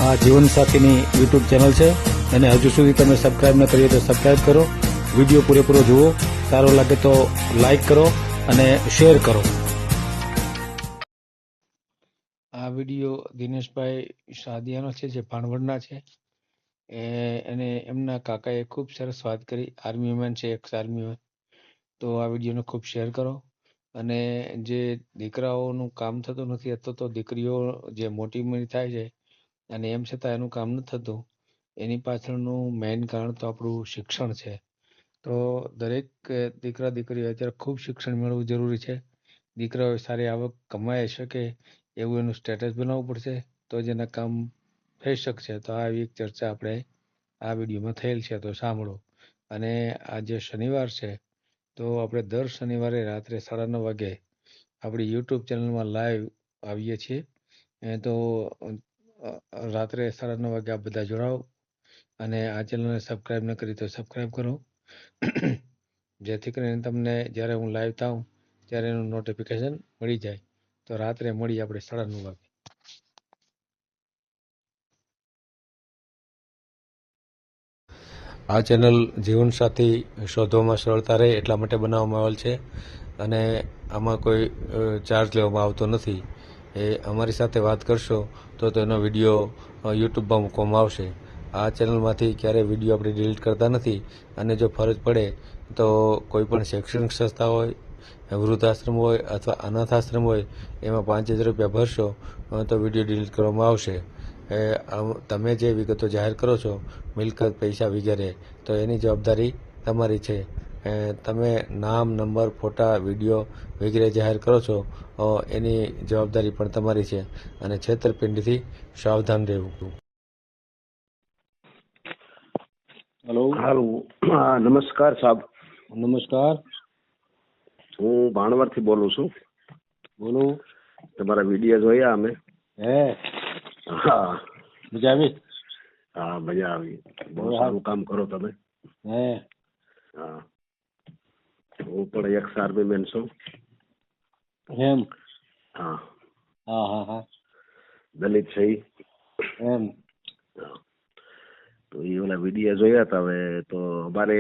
આ જીવનસાથીની YouTube channel છે અને હજુ સુધી તમે સબસ્ક્રાઇબ ન કરી હોય તો સબસ્ક્રાઇબ કરો. વિડીયો પૂરેપૂરો જુઓ, સારો લાગે તો લાઈક કરો અને શેર કરો. આ વિડીયો દિનેશભાઈ સાદિયાનો છે, જે ભાણવડના છે. અને એમના કાકાએ ખૂબ સરસ વાત કરી. આર્મી મેન છે, એક્સ આર્મી મેન. તો આ વિડીયોને ખૂબ શેર કરો. અને જે દીકરાઓનું કામ થતું નથી અથવા તો દીકરીઓ જે મોટી ઉંમરની થાય છે અને એમ છતાં એનું કામ નથી થતું, એની પાછળનું મેઇન કારણ તો આપણું શિક્ષણ છે. તો દરેક દીકરા દીકરીઓ અત્યારે ખૂબ શિક્ષણ મેળવવું જરૂરી છે. દીકરાઓ સારી આવક કમાઈ શકે એવું એનું સ્ટેટસ બનાવવું પડશે, તો જ એના કામ થઈ શકશે. તો આવી એક ચર્ચા આપણે આ વિડીયોમાં થયેલ છે, તો સાંભળો. અને આજે શનિવાર છે, તો આપણે દર શનિવારે રાત્રે 9:30 વાગે આપણી યુટ્યુબ ચેનલમાં લાઈવ આવીએ છીએ. તો રાત્રે 9:30 વાગે આપ બધા જોડાઓ અને આ ચેનલને સબસ્ક્રાઈબ ન કરી તો સબસ્ક્રાઈબ કરો, જેથી કરીને તમને જ્યારે હું લાઈવ થાઉં ત્યારે એનું નોટિફિકેશન મળી જાય. તો રાત્રે મળીએ આપણે 9:30 વાગે. આ ચેનલ જીવનસાથી શોધવામાં સરળતા રહે એટલા માટે બનાવવામાં આવેલ છે અને આમાં કોઈ ચાર્જ લેવામાં આવતો નથી. એ અમારી સાથે વાત કરશો તો તેનો વિડીયો યુટ્યુબમાં મૂકવામાં આવશે. આ ચેનલમાંથી ક્યારેય વિડીયો આપણે ડિલીટ કરતા નથી અને જો ફરજ પડે તો કોઈ પણ શૈક્ષણિક સંસ્થા હોય, વૃદ્ધાશ્રમ હોય અથવા અનાથ આશ્રમ હોય, એમાં 5,000 રૂપિયા ભરશો તો વિડીયો ડિલીટ કરવામાં આવશે. તમે જે વિગતો જાહેર કરો છો, મિલકત, પૈસા વગેરે, તો એની જવાબદારી તમારી છે. તમે નામ, નંબર, ફોટા, વિડીયો વગેરે જાહેર કરો છો, એની જવાબદારી પણ તમારી છે અને છેતરપિંડીથી સાવધાન રહેવું. હેલો. હાલો. હા, નમસ્કાર સાહેબ. નમસ્કાર. હું ભાણવડથી બોલું છું. બોલો. તમારા વિડીયો જોયા અમે. હે, હા મજા આવી? હા, મજા આવી. બહુ સારું કામ કરો તમે. હે, હા, હું પણ એક્સ આર્મી મેન છું. એમ? હા, હા હા હા. દલિત છે ઈ. એમ? હા. તો એ ઓલા વિડીયો જોયા હતા. હવે તો અમારે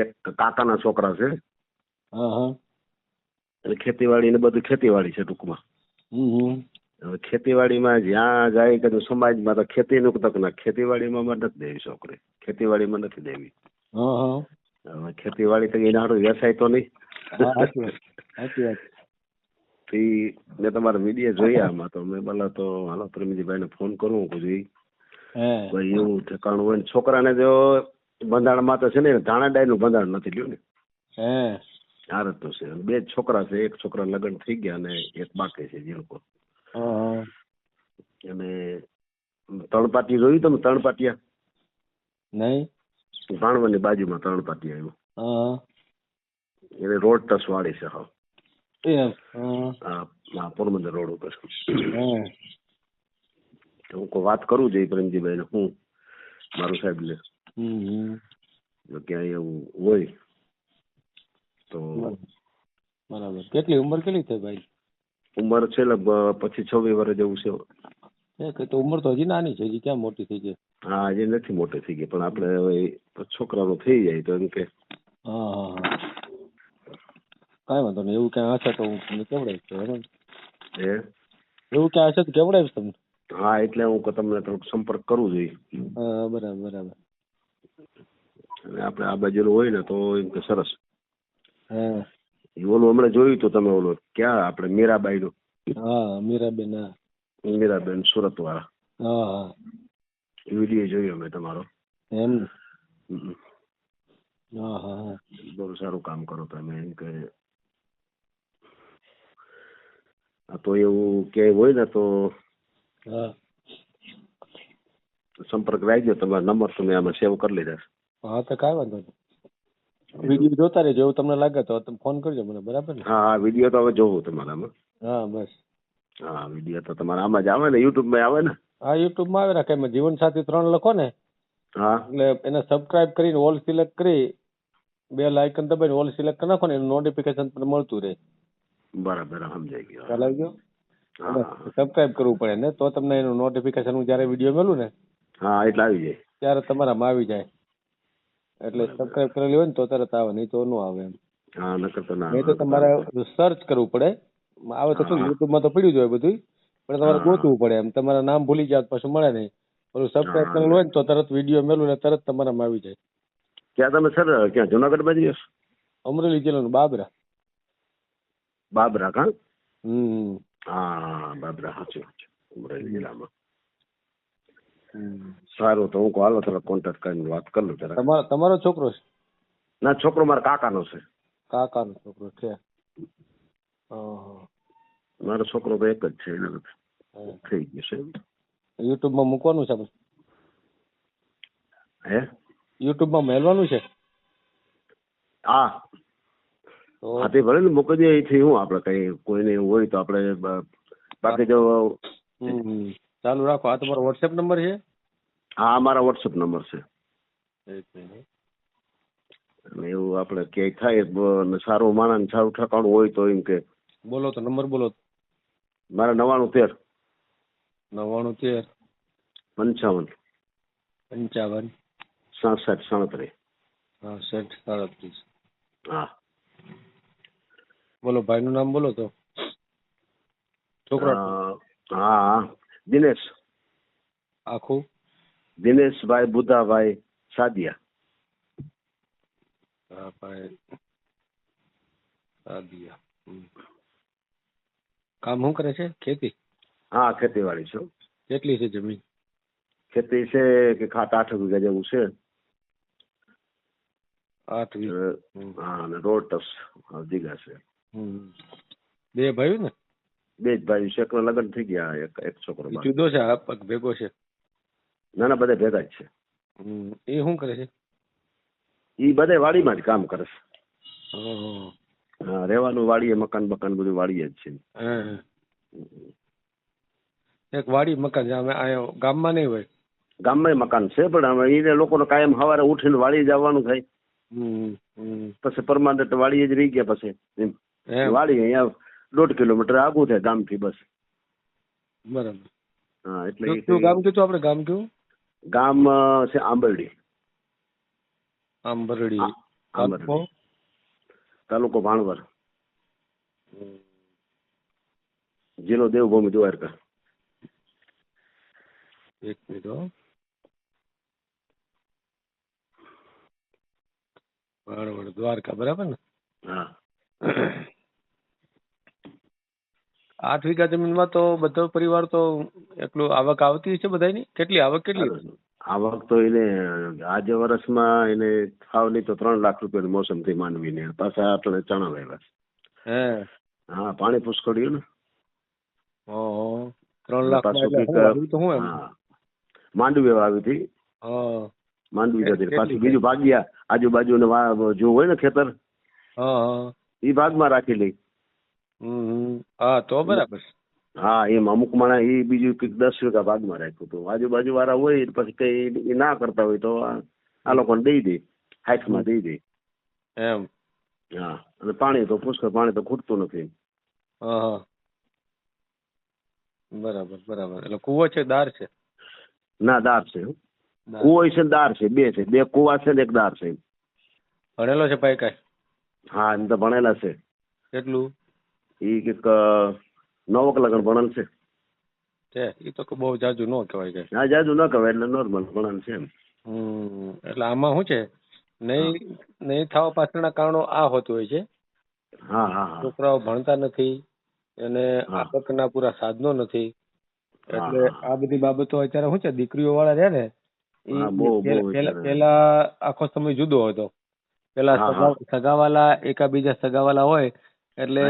એક કાકાના છોકરા છે, હા હા. એટલે ખેતીવાડી ને બધું ખેતીવાડી છે ટૂંકમાં. હમ. હવે ખેતીવાડીમાં જ્યાં જાય કે સમાજમાં તો ખેતીનું તક ના, ખેતીવાડીમાં નથી દેવી છોકરી, ખેતીવાડીમાં નથી દેવી. હા હા. હવે ખેતીવાડી તો એના હારું વ્યવસાય તો નહીં. હા, સાચી વાત. સાચી વાત. મેં તમારા વિડીયો જોયા આમાં, તો મેં બોલા તો હાલો પ્રેમજીભાઈને ફોન કરું કે હે, ભાઈ એવું ઠેકાણું હોય ને છોકરાને જો બંધારણમાં તો છે ને ધાણાડાય નું બંધારણ નથી લ્યું ને. હે, હાર તો છે. 2 જ છોકરા છે, એક છોકરા લગ્ન થઈ ગયા અને એક બાકી છે જે લોકો. હા હા. અને 3 પાટિયા જોયું તમે? 3 પાટિયા નહીં? ભાણવડની બાજુમાં 3 પાટિયા આવ્યું. હા. એને રોડ ટચ વાળી છે. હા, એમ? હા. હા, પોરબંદર રોડ ઉપર. હે. હું કોઈ વાત કરું જોઈએ પ્રેમજીભાઈ ને, હું મારું સાહેબ ને હમ. જો ક્યાંય એવું હોય તો. બરાબર. કેટલી ઉંમર કેટલી થઈ ભાઈ? ઉંમર છે લગભગ 25-26 વર્ષ જેવું છે. તો ઉંમર તો હજી નાની છે, હજી ક્યાં મોટી થઈ ગઈ? હા, હજી નથી મોટી થઈ ગઈ, પણ આપણે હવે છોકરાનું થઈ જાય તો એમ કે. હા હા હા. કાંઈ વાંધો નહીં. એવું ક્યાં હશે તો હું તમને કેવડાવીશ. હે, એવું ક્યાં હશે તો કેવડાવીશ તમને. હા, એટલે હું તમને થોડોક સંપર્ક કરવું જોઈએ. હા, બરાબર બરાબર. અને આપણે આ બાજુ હોય ને તો એમ કે સરસ. હા. ઓલું હમણાં જોયું તો તમે, ઓલું ક્યાં આપણે મીરાબાઈ નું? હા, મીરાબેન. મીરાબેન સુરત વાળા. હા હા. વિડીયો જોયો મેં તમારો. એમ? હમ. હા હા હા. બહુ સારું કામ કરો તમે. એમ કે આ તો એવું ક્યાંય હોય ને તો હા. સંપર્ક રાખજો. તમારો નંબર તો મેં આમાં સેવ કરી લીધા. હા, તો કાંઈ વાંધો નહીં. વિડીયો જોતા રહેજો. એવું તમને લાગે તો તમે ફોન કરજો મને, બરાબર ને? હા, વિડીયો તો હવે જોવું તમારામાં. હા, બસ. હા, વિડીયો તો તમારા આમાં જ આવે ને, યુટ્યુબમાં આવે ને? હા, યુટ્યુબમાં આવે ને. કે જીવનસાથી 3 લખો ને, હા, એટલે એને સબસ્ક્રાઇબ કરીને ઓલ સિલેક્ટ કરી 2 આઇકન દબાઈને ઓલ સિલેક્ટ કરી નાખો ને, એનું નોટિફિકેશન તમને મળતું રહે. બરાબર, સમજાઈ ગયો. ખ્યાલ આવી ગયો? હા સબસ્ક્રાઇબ કરવું પડે ને તો તમને એનું નોટિફિકેશન હું જ્યારે વિડીયો મેલું ને હા એટલે આવી જાય. ત્યારે તમારામાં આવી જાય. એટલે સબસ્ક્રાઇબ કરેલી હોય ને તો તરત આવે, નહીં તો ન આવે એમ. હા નકર તો ના નહીં તો તમારે સર્ચ કરવું પડે. આવે તો શું હા. યુટ્યુબમાં તો પડ્યું જ હોય બધું, પણ તમારે હા. ગોતવું પડે એમ. તમારા નામ ભૂલી જાવ પાછું મળે નહીં. ઓલું સબસ્ક્રાઇબ હા. કરેલું હોય ને તો તરત વિડીયો મેલું ને તરત તમારામાં આવી જાય. ક્યાં તમે સર ક્યાં જુનાગઢ બાજુ છો? અમરેલી જિલ્લાનું બાબરા. બાબરા કા? હમ હા બાબરા સાચું અમરેલી જિલ્લામાં. હમ. સારું તો હું કહું હાલો થોડા કોન્ટેક્ટ કરીને વાત કરી લઉં જરા. તમારો છોકરો છે? ના છોકરો મારા કાકાનો છે. કાકાનો છોકરો છે. હા. મારો છોકરો તો એક જ છે એટલે થઈ ગયું છે. યુટ્યુબમાં મૂકવાનું છે? હે? યુટ્યુબમાં મેલવાનું છે? હા તો હા તે ભલે ને મૂકી દે એથી શું આપણે કઈ કોઈને એવું હોય તો આપણે બાકી જો ચાલુ રાખો. આ તમારો વોટ્સએપ નંબર છે? હા મારા વોટ્સઅપ નંબર છે. એક મિનિટ. અને એવું આપણે ક્યાંય થાય ને સારું માણસ સારું ઠકાણું હોય તો એમ કે બોલો તો નંબર બોલો. મારા 99 13 55 55 67 37. 67 37. હા બોલો ભાઈનું નામ બોલો તો. છોકરા હા દિનેશ આખું? દિનેશભાઈ બુધાભાઈ સાદિયા. હા ભાઈ સાદિયા. કામ શું કરે છે? ખેતી? હા ખેતીવાડી છે. કેટલી છે જમીન? ખેતી છે કે 8 વીઘા જેવું છે. 8 વીઘા. હા અને રોટસ દીઘા છે. બે ભાઈ ને? બે જ ભાઈ છે. એકનો લગ્ન થઈ ગયા, એક છોકરો બાકી. જુદો છે આ પગ ભેગો છે? ના ના બધા ભેગા જ છે. એ શું કરે છે? એ બધા વાડીમાં જ કામ કરે છે. ઓહો. હા રહેવાનું વાડીએ, મકાન બકાન બધું વાડીએ જ છે. એક વાડી મકાન છે. અમે ગામમાં નહીં હોય? ગામમાં મકાન છે પણ હવે એને લોકોને કાયમ સવારે ઉઠીને વાડીએ જવાનું થાય. પછી પરમાનન્ટ વાડીએ જ રહી ગયા. પછી વાડી અહીંયા 1.5 કિલોમીટર આગું થાય ગામથી બસ. બરાબર. હા એટલે ગામ કીધું આપણે? ગામ કેવું? ગામ છે આંબરડી. આંબરડી. આંબરડી તાલુકો ભાણવર, જિલ્લો દેવભૂમિ દ્વારકા. એક મિનિટ. ભાણવડ દ્વારકા બરાબર ને? હા 8 વીઘા જમીનમાં તો બધો પરિવાર તો એટલું આવક આવતી છે બધાની? કેટલી આવક? કેટલી આવક તો એને આજે વર્ષમાં એને થાવ નહીં તો 3 લાખ રૂપિયાની મોસમ થી માંડવીને પાછા આપણે ચણા વાવ્યા. હે? હા પાણી પુષ્કળ્યું ને. 3 લાખ માંડવી વાવી હતી. માંડવી હતી પાછું બીજું ભાગ્યા આજુબાજુ જો હોય ને ખેતર એ ભાગમાં રાખી લઈ. હા તો બરાબર. હા એમ અમુક માણસ એ બીજું 10 વીઘા ભાગમાં રાખ્યું હતું. આજુબાજુ વાળા હોય પછી કઈ ના કરતા હોય તો આ લોકોને દઈ દે, 60 માં દઈ દે એમ. હા અને પાણી તો પુષ્કળ, પાણી તો ખૂટતું નથી. બરાબર બરાબર. એટલે કુવો છે દાર છે? ના દાર છે. કુવો છે દાર છે, બે છે. 2 કુવા છે ને 1 દાર છે. ભણેલો છે ભાઈ કાંઈ? હા એમ તો ભણેલા છે. કેટલું? એ કઈક 9 લગન ભણેલ છે. એ તો બહુ જાજુ ન કહેવાય કઈ. હા જાજુ ન કહેવાય એટલે નોર્મલ ભણેલ છે એમ. એટલે આમાં શું છે, નહીં થવા પાછળના કારણો આ હોતું હોય છે. હા હા છોકરાઓ ભણતા નથી અને આવકના પૂરા સાધનો નથી. એટલે આ બધી બાબતો અત્યારે શું છે, દીકરીઓ વાળા છે ને પેલા આખો સમય જુદો હતો. પેલા સગાવાલા એકાબીજા સગાવાલા હોય એટલે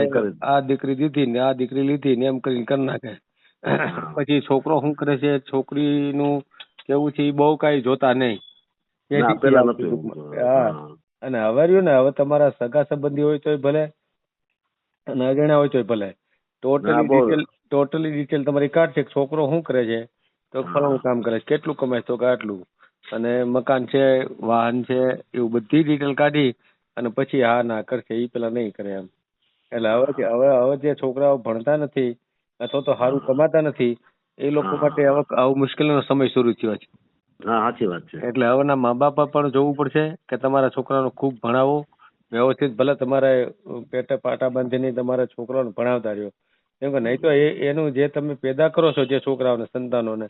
આ દીકરી દીધી ને આ દીકરી લીધી ને એમ કરીને કરી નાખે. પછી છોકરો શું કરે છે, છોકરીનું કેવું છે એ બહુ કઈ જોતા નહીં. અને હવે રહ્યું ને, હવે તમારા સગા સંબંધી હોય તો ભલે અને અજાણ્યા હોય તો ભલે ટોટલી ડિટેલ તમારી કાઢશે. છોકરો શું કરે છે તો ફલાણું કામ કરે છે, કેટલું કમાય તો કે આટલું, અને મકાન છે, વાહન છે, એવું બધી ડિટેલ કાઢી અને પછી હા ના કરશે. એ પેલા નહીં કરે એમ. એટલે હવે જે છોકરાઓ ભણતા નથી અથવા તો સારું કમાતા નથી એ લોકો માટે હવે આવું મુશ્કેલીનો સમય શરૂ થયો છે. હા સાચી વાત છે. એટલે હવેના મા બાપ પણ જોવું પડશે કે તમારા છોકરાઓને ખૂબ ભણાવો વ્યવસ્થિત, ભલે તમારે પેટે પાટા બાંધીને તમારા છોકરાઓને ભણાવતા રહ્યો, કેમ કે નહીં તો એનું જે તમે પેદા કરો છો જે છોકરાઓને સંતાનોને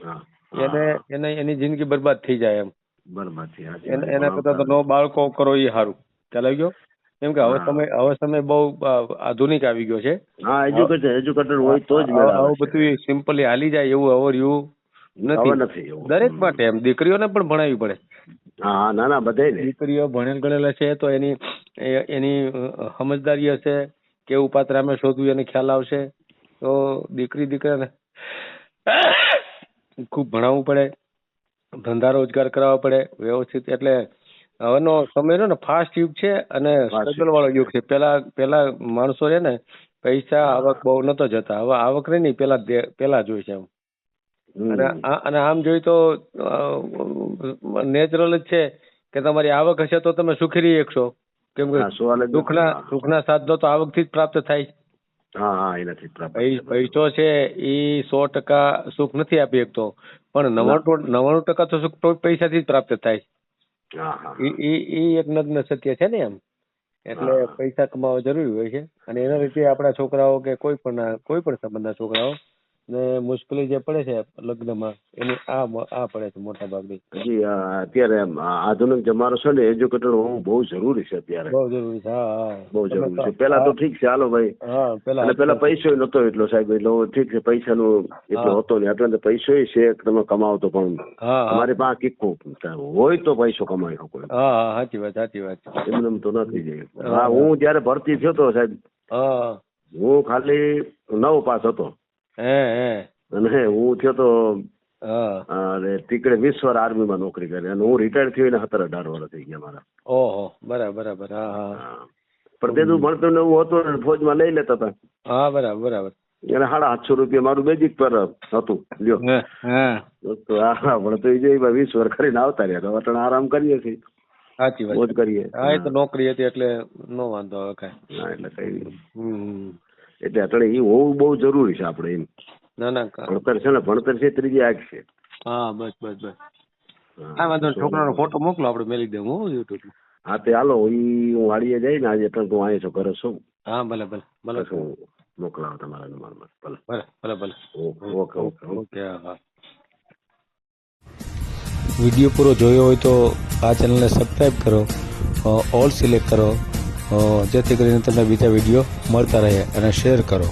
એને એની જિંદગી બરબાદ થઈ જાય એમ. બરબાદ થઈ એના કરતા તો નો બાળકો કરો એ સારું. ખ્યાલ આવી ગયો? કેમ કે હવે સમય બહુ આધુનિક આવી ગયો છે. હા, એજ્યુકેટેડ હોય તો જ આવું બધું સિમ્પલી હાલી જાય એવું અવર્યું નથી. દરેક માટે એમ દીકરીઓને પણ ભણાવવી પડે. હા, ના ના બધે દીકરીઓ ભણેલ ગણેલ હશે તો એની સમજદારી હશે, કેવું પાત્ર અમે શોધવું એને ખ્યાલ આવશે. તો દીકરાને ખૂબ ભણાવવું પડે, ધંધા રોજગાર કરાવવા પડે વ્યવસ્થિત. એટલે હવેનો સમય રહ્યો ને ફાસ્ટ યુગ છે અને સ્ટ્રગલ વાળો યુગ છે. પેલા માણસો છે ને પૈસા આવક બહુ નતો જતા, હવે આવક રહી નહીં પેલા જોઈ છે એમ. અને આમ જોઈ તો નેચરલ જ છે કે તમારી આવક હશે તો તમે સુખી રહી શકશો. કેમ કે સુખના સાધનો તો આવકથી જ પ્રાપ્ત થાય. પૈસો છે એ 100% સુખ નથી આપી શકતો, પણ 99% તો સુખ પૈસાથી જ પ્રાપ્ત થાય. એ એક નગ્ન સત્ય છે ને એમ. એટલે પૈસા કમાવા જરૂરી હોય છે અને એના લીધે આપણા છોકરાઓ કે કોઈ પણ સંબંધના છોકરાઓ ને મુશ્કેલી જે પડે છે લગ્નમાં એની આ પડે છે મોટા ભાગની. અત્યારે આધુનિક જમાનો છે ને એજ્યુકેટેડ હોવું બહુ જરૂરી છે અત્યારે. બહુ જરૂરી છે. હા, બહુ જરૂરી છે. પેલા તો ઠીક છે હાલો ભાઈ, પેલા પૈસો નતો એટલો સાહેબ, એટલે ઠીક છે પૈસાનો એટલો હતો નહીં. એટલે પૈસો છે તમે કમાવો તો પણ અમારી પાસે કિક્કો હોય તો પૈસો કમાઈ શકો. હા, સાચી વાત. એમને તો નથી જાય. હા, હું જયારે ભરતી થયો તો સાહેબ, હું ખાલી 9 પાસ હતો અને હું થયો તો તીકડે 20 વર્ષ આર્મી માં નોકરી કરી અને હું રિટાયર થયો એને 17-18 વર્ષ થઈ ગયા મારા. ઓહો, બરાબર. પણ તેનું ભણતું ને એવું હતું, ફોજમાં લઈ લેતા હતા. હા, બરાબર. એને 750 રૂપિયા મારું બેઝિક પર હતું. લ્યો તો હા, ભણતો 20 વર્ષ કરીને આવતા રહ્યા. તો આરામ કરીએ છીએ. સાચી વાત કરીએ. હા, એ તો નોકરી હતી એટલે નો વાંધો આવે કઈ. હા, એટલે કઈ એટલે અત્યારે એ હોવું બહુ જરૂરી છે આપણે એમ. ના ભણતર છે ને, ભણતર છે ત્રીજી આગ છે. હા, બસ. હા, વાંધો છોકરાનો ફોટો મોકલો, આપણે મેલી દઉં હું યુટ્યુબ. હા, તે હાલો હું વાડીએ જઈ ને આજે પણ તું અહીં છો ઘરે છું. હા, ભલે હું મોકલાવ તમારા નંબરમાં. ભલે. ઓકે. હા. વિડીયો પૂરો જોયો હોય તો આ ચેનલને સબસ્ક્રાઈબ કરો, ઓલ સિલેક્ટ કરો, જેથી કરીને તમને બીજા વિડીયો મળતા રહે, અને શેર કરો.